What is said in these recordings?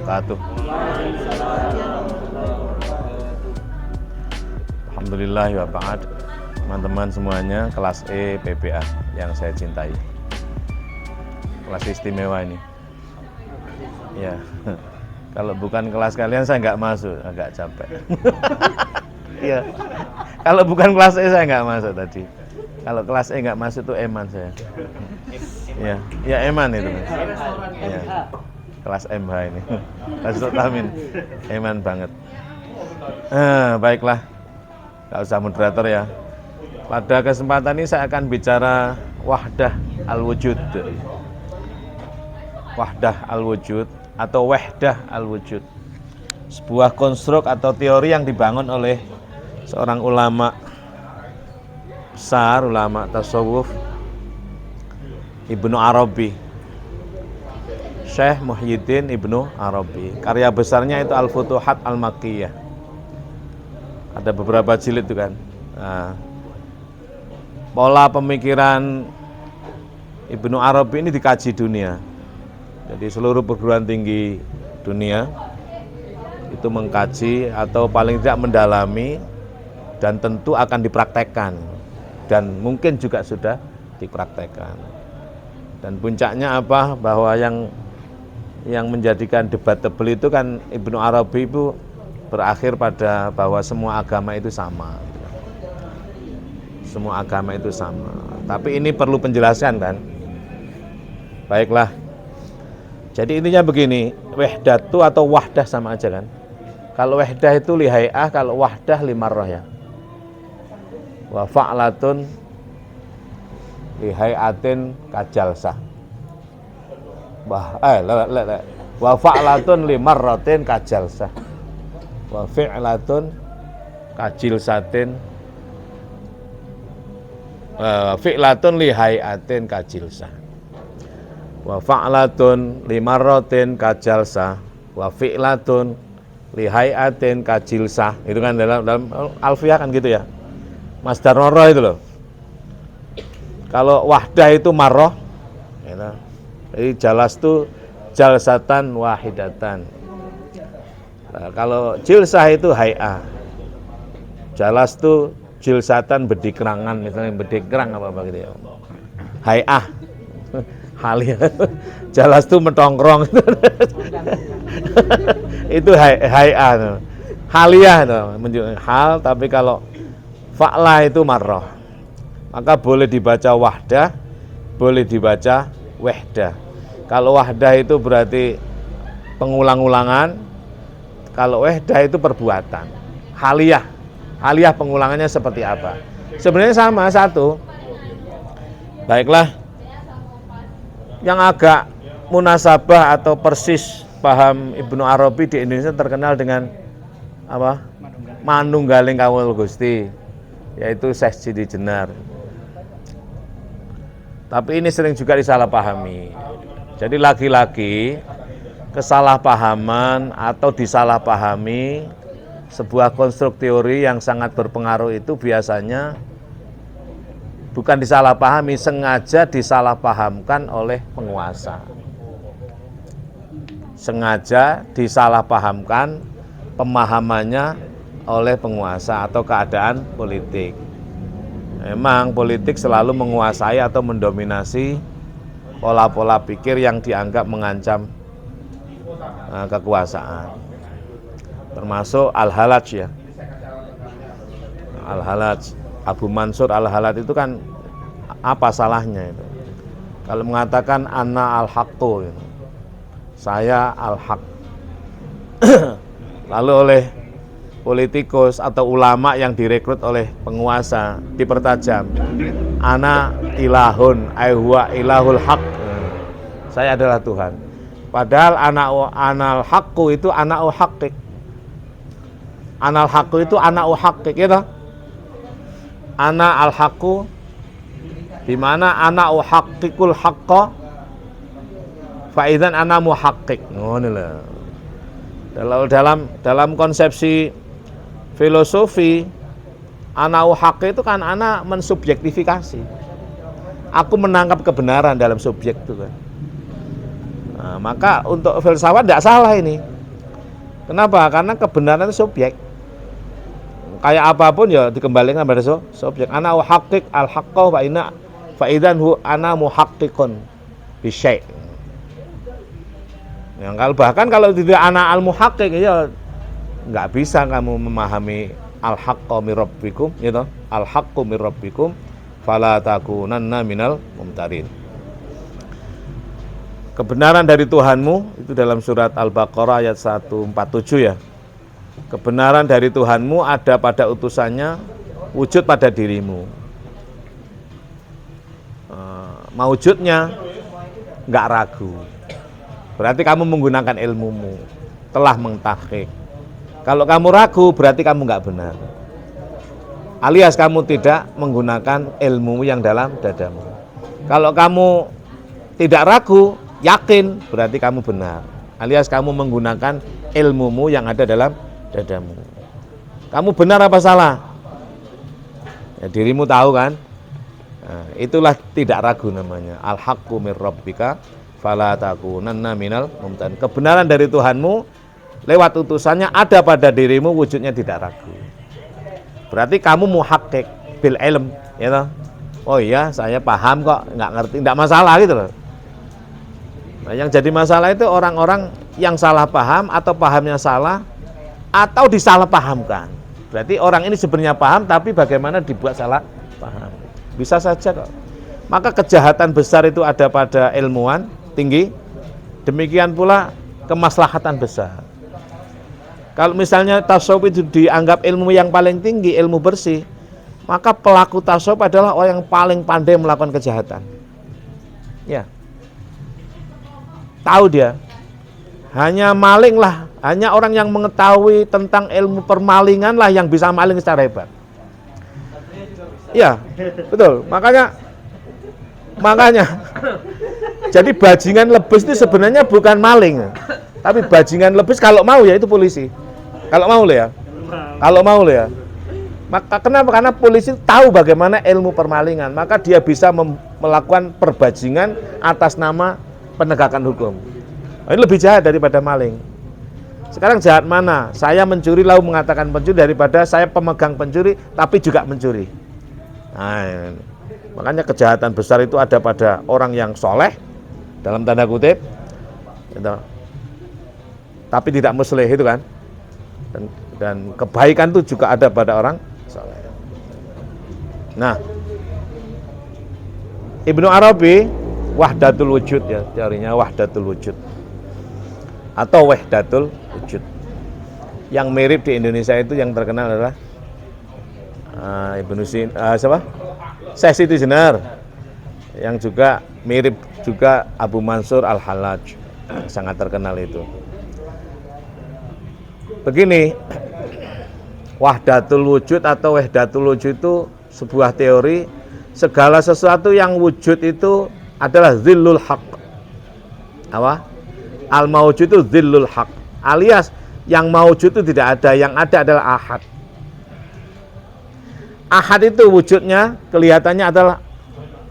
wabarakatuh. Alhamdulillah wa ba'd. Teman-teman semuanya kelas E PPA yang saya cintai. Kelas istimewa ini. Ya. Kalau bukan kelas kalian saya nggak masuk, agak capek. Iya. Kalau bukan kelas E saya nggak masuk tadi. Kalau kelas E nggak masuk tuh eman saya. Iya, ya eman itu. Iya. Kelas MH ini. Kelas Tamin. Eman banget. Baiklah. Nggak usah moderator ya. Pada kesempatan ini saya akan bicara wahdah al-wujud. Wahdah al-wujud atau wahdah al-wujud. Sebuah konstruk atau teori yang dibangun oleh seorang ulama besar, ulama tasawuf, Ibnu Arabi, Syekh Muhyiddin Ibnu Arabi. Karya besarnya itu Al-Futuhat Al-Makkiyah. Ada beberapa jilid itu kan. Nah, pola pemikiran Ibnu Arabi ini dikaji dunia. Jadi seluruh perguruan tinggi dunia itu mengkaji atau paling tidak mendalami dan tentu akan dipraktekkan dan mungkin juga sudah dipraktekkan. Dan puncaknya apa? Bahwa yang menjadikan debatable itu kan Ibnu Arabi itu berakhir pada bahwa semua agama itu sama. Semua agama itu sama. Tapi ini perlu penjelasan kan? Baiklah. Jadi intinya begini, wahdatu atau wahdah sama aja kan? Kalau wahdah itu lihai'ah, kalau wahdah limarrah ya. Wa fa'latun lihai'atin kajalsah. Wa fa'latun limarratin kajalsah. Wa fi'latun kajilsatin fi'latun lihai'atin kajilsah. Wa fa'latun limarratin kajalsah. Wa fi'latun lihai'atin kajilsah. Itu kan dalam alfiyah kan gitu ya. Masdar marrah itu loh. Kalau wahdah itu marrah, gitu. Jadi jalas itu jalsatan wahidatan. Nah, kalau jilsah itu hai'ah. Jalas itu jilsatan bedikrangan, misalnya bedikrang apa gitu ya. Hai'ah. Haliyah. Jalas itu metongkrong. Itu hai'ah. Haliyah itu menunjukkan hal, tapi kalau fa'lah itu marrah. Maka boleh dibaca wahdah, boleh dibaca wahdah. Kalau wahdah itu berarti pengulang-ulangan, kalau wahdah itu perbuatan. Haliyah pengulangannya seperti apa? Sebenarnya sama, satu. Baiklah, yang agak munasabah atau persis paham Ibnu Arabi di Indonesia terkenal dengan apa? Manunggaling Kawul Gusti, yaitu Syekh Sidi Jenar. Tapi ini sering juga disalahpahami. Jadi lagi-lagi kesalahpahaman atau disalahpahami sebuah konstruk teori yang sangat berpengaruh itu biasanya bukan disalahpahami, sengaja disalahpahamkan oleh penguasa. Sengaja disalahpahamkan pemahamannya oleh penguasa atau keadaan politik. Memang politik selalu menguasai atau mendominasi pola-pola pikir yang dianggap mengancam kekuasaan. Termasuk Al-Halaj ya. Al-Halaj, Abu Mansur Al-Halaj itu kan apa salahnya itu? Kalau mengatakan ana al-haqqu gitu. Saya al-haq. Lalu oleh politikus atau ulama yang direkrut oleh penguasa dipertajam, ana ilahun ayhuwa ilahul haq, saya adalah Tuhan. Padahal anal haqqu itu ana'u haqqik, anal haqqu itu ana'u haqqik gitu. Ana al haqqu dimana ana'u haqqikul haqqa fa'idzan ana muhaqqiq. Ngono lho. Dalam konsepsi filosofi, ana hak itu kan ana mensubjektifikasi. Aku menangkap kebenaran dalam subjek itu kan. Nah, maka untuk filsafat tidak salah ini. Kenapa? Karena kebenaran itu subjek. Kayak apapun ya dikembalikan pada subjek. Ana uhaqqiq al-haqqa fa idzan hu ana muhaqqiqun bi syai'. Yang bahkan kalau tidak ana al-muhaqqiq ya enggak bisa kamu memahami al-haqqu mir rabbikum, gitu. Al-haqqu mir rabbikum fala takunanna minal mumtarin. Kebenaran dari Tuhanmu itu dalam surat Al-Baqarah ayat 147 ya. Kebenaran dari Tuhanmu ada pada utusannya, wujud pada dirimu. Maujudnya enggak ragu. Berarti kamu menggunakan ilmumu, telah mengtahqiq. Kalau kamu ragu berarti kamu enggak benar. Alias kamu tidak menggunakan ilmu yang dalam dadamu. Kalau kamu tidak ragu, yakin, berarti kamu benar. Alias kamu menggunakan ilmumu yang ada dalam dadamu. Kamu benar apa salah? Ya, dirimu tahu kan? Nah, itulah tidak ragu namanya. Al-haqqu mir rabbika fala takunanna minal mumtarin. Kebenaran dari Tuhanmu lewat utusannya ada pada dirimu, wujudnya tidak ragu. Berarti kamu muhaqqiq bil ilm, ya toh? Oh iya, saya paham kok, nggak ngerti, nggak masalah gitu loh. Nah, yang jadi masalah itu orang-orang yang salah paham atau pahamnya salah atau disalahpahamkan. Berarti orang ini sebenarnya paham tapi bagaimana dibuat salah paham. Bisa saja kok. Maka kejahatan besar itu ada pada ilmuwan tinggi, demikian pula kemaslahatan besar. Kalau misalnya tasawuf itu dianggap ilmu yang paling tinggi, ilmu bersih, maka pelaku tasawuf adalah orang yang paling pandai melakukan kejahatan. Ya. Tahu dia. Hanya maling lah, hanya orang yang mengetahui tentang ilmu permalingan lah yang bisa maling secara hebat. Ya, betul. Makanya jadi bajingan lebes itu sebenarnya bukan maling. Tapi bajingan lebes kalau mau ya itu polisi. Kalau mau loh ya. Kalau mau loh ya. Maka kenapa? Karena polisi tahu bagaimana ilmu permalingan, maka dia bisa melakukan perbajingan atas nama penegakan hukum. Ini lebih jahat daripada maling. Sekarang jahat mana? Saya mencuri lalu mengatakan pencuri daripada saya pemegang pencuri tapi juga mencuri. Nah, ini. Makanya kejahatan besar itu ada pada orang yang soleh dalam tanda kutip, gitu. Tapi tidak muslih itu kan. Dan kebaikan itu juga ada pada orang soleh. Nah, Ibnu Arabi wahdatul wujud ya, teorinya wahdatul wujud atau wahdatul wujud. Yang mirip di Indonesia itu yang terkenal adalah Ibnu siapa? Syekh Siti Jenar. Yang juga mirip juga Abu Mansur Al-Hallaj, sangat terkenal itu. Begini, wahdatul wujud atau wahdatul wujud itu sebuah teori, segala sesuatu yang wujud itu adalah zillul haq. Apa? Al-mawjud itu zillul haq. Alias yang mawjud itu tidak ada, yang ada adalah ahad. Ahad itu wujudnya kelihatannya adalah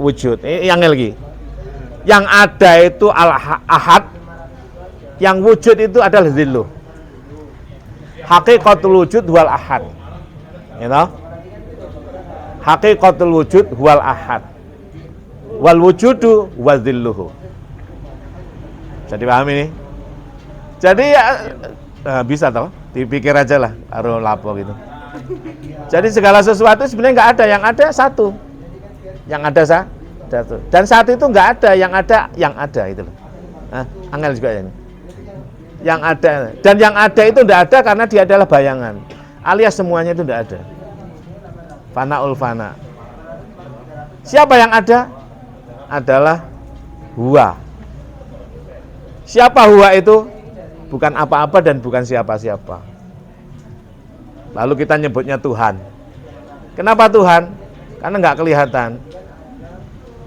wujud. Yang lagi. Yang ada itu al-ahad, yang wujud itu adalah zilluh. Haqiqatul wujud wal ahad. You know? Haqiqatul wujud wal ahad. Wal wujudu wa zilluhu. Bisa dipahami ini? Jadi ya bisa toh, dipikir aja lah, harus lapo gitu. Jadi segala sesuatu sebenarnya nggak ada, yang ada satu. Yang ada satu. Dan satu itu nggak ada, yang ada itu loh. Angel juga ini. Yang ada, dan yang ada itu tidak ada karena dia adalah bayangan, alias semuanya itu tidak ada. Fanaul fana. Siapa yang ada? Adalah huwa. Siapa huwa itu? Bukan apa-apa dan bukan siapa-siapa. Lalu kita nyebutnya Tuhan. Kenapa Tuhan? Karena nggak kelihatan.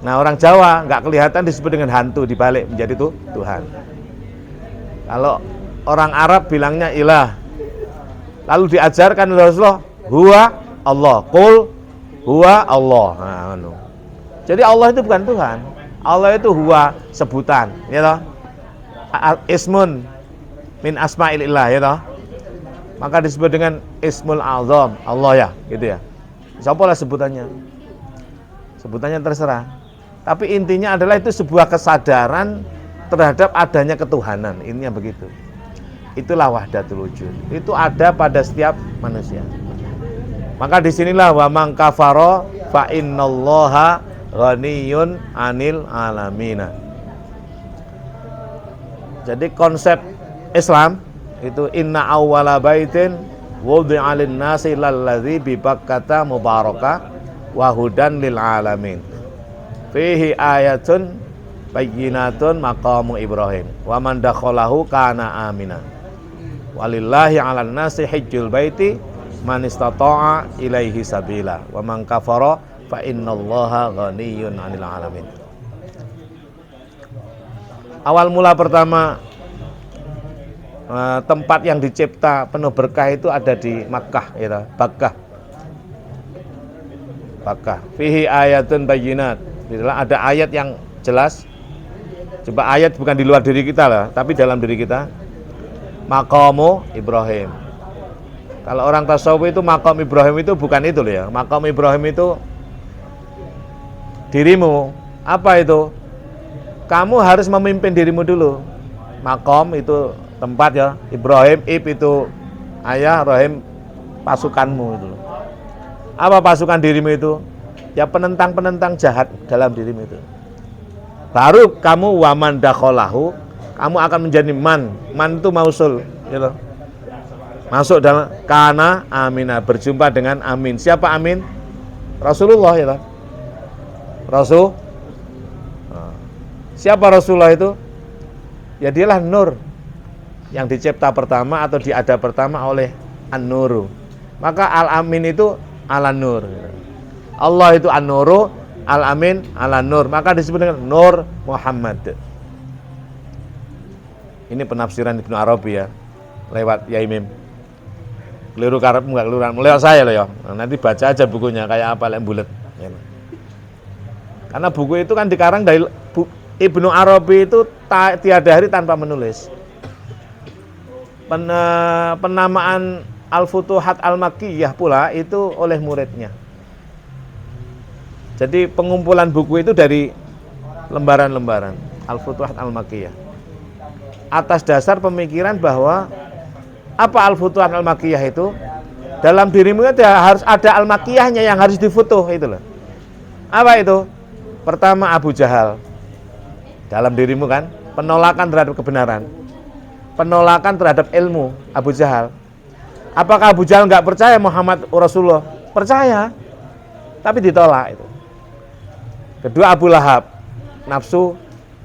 Nah, orang Jawa nggak kelihatan disebut dengan hantu, dibalik menjadi Tuhan. Kalau orang Arab bilangnya ilah. Lalu diajarkan oleh Rasulullah, huwa Allah, qul huwa Allah. Nah, jadi Allah itu bukan Tuhan. Allah itu huwa, sebutan, ya toh? Ismun min asma'ilillah, ya toh? maka disebut dengan Ismul Azam, Allah ya, gitu ya. Siapa lah sebutannya? Sebutannya terserah. Tapi intinya adalah itu sebuah kesadaran terhadap adanya ketuhanan. Intinya begitu. Itulah wahdatul wujud. Itu ada pada setiap manusia. Maka disinilah wa man kafara fa innallaha ghaniyun 'anil alamina. Jadi konsep Islam itu inna awwala baitin wudi'a lin-nasi lalladzi bi Bakkata mubaraka wa hudan lil alamin. Fihi ayatun bayyinatun maqamu Ibrahim wa man dakhalahu kana amina. Walillahi 'alan nasi hajjul baiti man istata'a ilaihi sabila wa man kafara fa innallaha ghaniyyun 'anil alamin. Awal mula pertama tempat yang dicipta penuh berkah itu ada di Makkah, ya, Bakkah. Bakkah. Fihi ayatun bayyinat. Ada ayat yang jelas. Coba ayat bukan di luar diri kita lah, tapi dalam diri kita. Maqamu Ibrahim. Kalau orang tasawuf itu maqam Ibrahim itu bukan itu loh ya. Maqam Ibrahim itu dirimu. Apa itu? Kamu harus memimpin dirimu dulu. Maqam itu tempat ya, Ibrahim, itu ayah, Rahim pasukanmu itu. Apa pasukan dirimu itu? Ya penentang-penentang jahat dalam dirimu itu. Baru kamu waman dakhalahu, kamu akan menjadi man itu mausul, gitu. Masuk dalam kana amina, berjumpa dengan amin. Siapa amin? Rasulullah, ya. Rasul. Siapa Rasulullah itu? Ya dialah nur yang dicipta pertama atau diada pertama oleh An-Nuru. Maka Al-Amin itu Al-Nur. Allah itu An-Nuru, Al-Amin Al-Nur. Maka disebut dengan Nur Muhammad. Ini penafsiran Ibnu Arabi ya, lewat Yaimim. Keliru karep enggak keluran. Lewat saya loh ya. Nah, nanti baca aja bukunya kayak apa lek bulet. Ya. Karena buku itu kan dikarang dari Ibnu Arabi itu tiada hari tanpa menulis. Penamaan Al-Futuhat Al-Makkiyah pula itu oleh muridnya. Jadi pengumpulan buku itu dari lembaran-lembaran Al-Futuhat Al-Makkiyah. Atas dasar pemikiran bahwa apa Al-Futuhat Al-Makkiyah itu? Dalam dirimu itu harus ada Al-Makkiyahnya yang harus difutuh itu loh. Apa itu? Pertama Abu Jahal. Dalam dirimu kan, penolakan terhadap kebenaran. Penolakan terhadap ilmu Abu Jahal. Apakah Abu Jahal nggak percaya Muhammad Rasulullah? Percaya, tapi ditolak itu. Kedua Abu Lahab, nafsu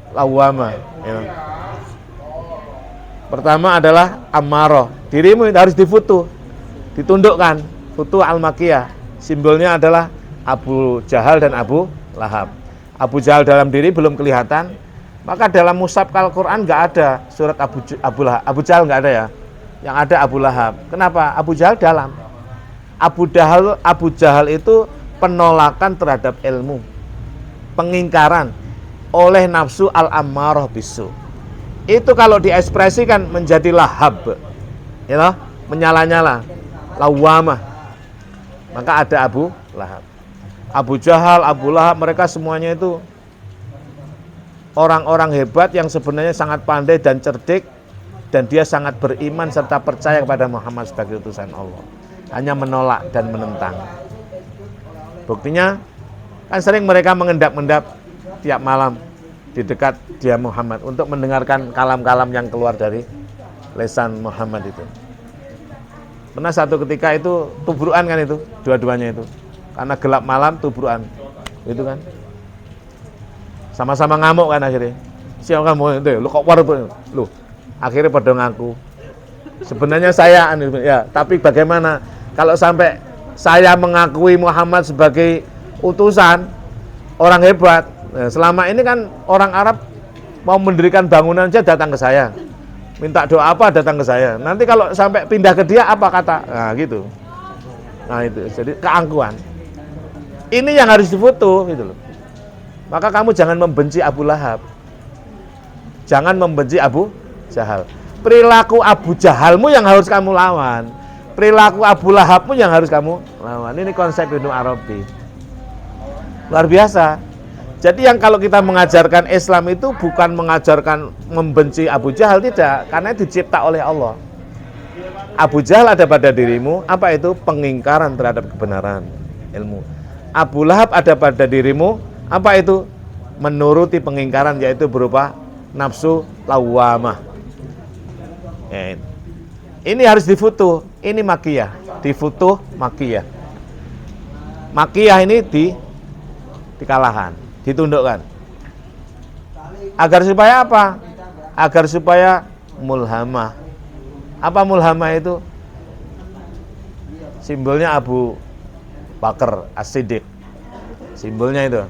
lawwamah. Ya. Pertama adalah Ammaroh, dirimu harus difutuh, ditundukkan. Futuh Al-Makkiyah, simbolnya adalah Abu Jahal dan Abu Lahab. Abu Jahal dalam diri belum kelihatan. Maka dalam mushaf Al-Quran nggak ada surat Abu Jahal nggak ada ya, yang ada Abu Lahab. Kenapa? Abu Jahal dalam. Abu Jahal itu penolakan terhadap ilmu, pengingkaran oleh nafsu al-ammarah bisu. Itu kalau diekspresikan menjadi lahab, ya, menyala-nyala, lawamah. Maka ada Abu Lahab, Abu Jahal, Abu Lahab, mereka semuanya itu orang-orang hebat yang sebenarnya sangat pandai dan cerdik, dan dia sangat beriman serta percaya kepada Muhammad sebagai utusan Allah. Hanya menolak dan menentang. Buktinya kan sering mereka mengendap-endap tiap malam di dekat dia Muhammad untuk mendengarkan kalam-kalam yang keluar dari lesan Muhammad itu. Pernah satu ketika itu tubruan kan itu, dua-duanya itu. Karena gelap malam tubruan. Itu kan. Sama-sama ngamuk kan akhirnya. Siapa kamu itu? Lu kok war lu? Akhirnya pada ngaku. Sebenarnya saya ya, tapi bagaimana kalau sampai saya mengakui Muhammad sebagai utusan orang hebat. Nah, selama ini kan orang Arab mau mendirikan bangunan saja datang ke saya. Minta doa apa datang ke saya. Nanti kalau sampai pindah ke dia apa kata? Nah, gitu. Nah, itu jadi keangkuhan. Ini yang harus difoto gitu loh. Maka kamu jangan membenci Abu Lahab. Jangan membenci Abu Jahal. Perilaku Abu Jahalmu yang harus kamu lawan. perilaku Abu Lahab pun yang harus kamu lawan. Ini konsep Ibnu Arabi. Luar biasa. Jadi yang kalau kita mengajarkan Islam itu bukan mengajarkan membenci Abu Jahal, tidak, karena dicipta oleh Allah. Abu Jahal ada pada dirimu, apa itu? Pengingkaran terhadap kebenaran ilmu. Abu Lahab ada pada dirimu, apa itu? Menuruti pengingkaran, yaitu berupa nafsu lawamah. Ini harus difutuh, ini makiyah, difutuh makiyah. Makiyah ini dikalahkan, ditundukkan. Agar supaya apa? Agar supaya mulhamah. Apa mulhamah itu? Simbolnya Abu Bakar As-Siddiq. Simbolnya itu.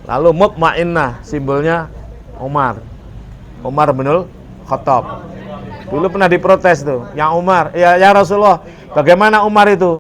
Lalu mutmainnah, simbolnya Umar bin Khattab. Dulu pernah diprotes tuh, yang Umar, ya Rasulullah, bagaimana Umar itu?